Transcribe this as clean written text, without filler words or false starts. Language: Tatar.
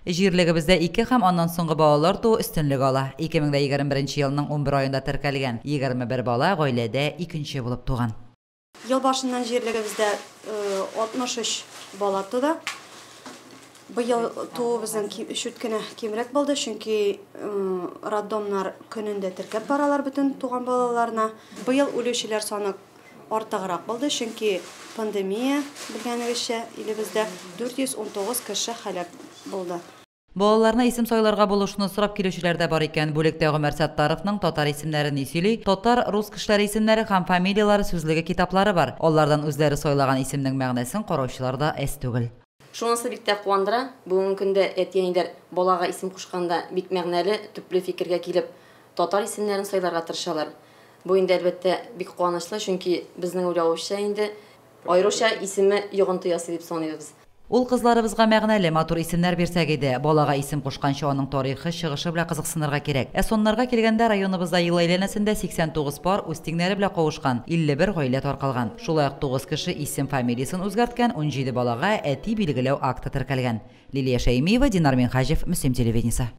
Җирлегебездә 2 һәм аннан соңгы балалар туу өстенлек ала. 2021 елның 11 аенда теркәлгән 21 бала гаиләдә икенче булып туган. Ел башыннан җирлегебездә 63 бала туды. Быел туу безнең шүткенә кимрәк булды, чөнки роддомнар көнендә теркәп баралар бөтен туган балаларына. Быел үлүчеләр саны артыграк булды, чөнки пандемия белгәнегезчә илебездә 419 кеше һәлак булды. Балаларына исем сайларга булышны сорап килүчеләр дә бар икән. Бүлектә Гомәр Саттаровның татар исемнәрен сөйли. Татар рус кешеләре исемнәре һәм фамилиялары сүзлеге китаплары бар. Алардан үзләре сайлаган исемнең мәгънәсен караучылар да әз түгел. Шунысы бик тә куандыра. Бүгенге көндә әтиәниләр балага исем кушканда бик мәгънәле, төпле фикергә килеп, татар исемнәрен сайларга тырышалар. Бу инде әлбәттә бик куанычлы, чөнки безнең уйлавыбызча инде аеруча исеме йогынты ясый дип саныйбыз. Ул кызларыбызга мәгънәле матур исемнәр бирсәк иде, балага исем кушканчы аның тарихы, чыгышы белән кызыксынырга кирәк. Соннарга килгәндә районыбызда ел әйләнәсендә 89 пар үз тиңнәре белән кавышкан, 51 гаилә таркалган. Шулай ук 9 кеше исем фамилиясын үзгәрткән, 17 балага әти билгеләү акты теркәлгән. Лилия Шәймиева, Динар Минхаҗев, Мөслим телевидениесе.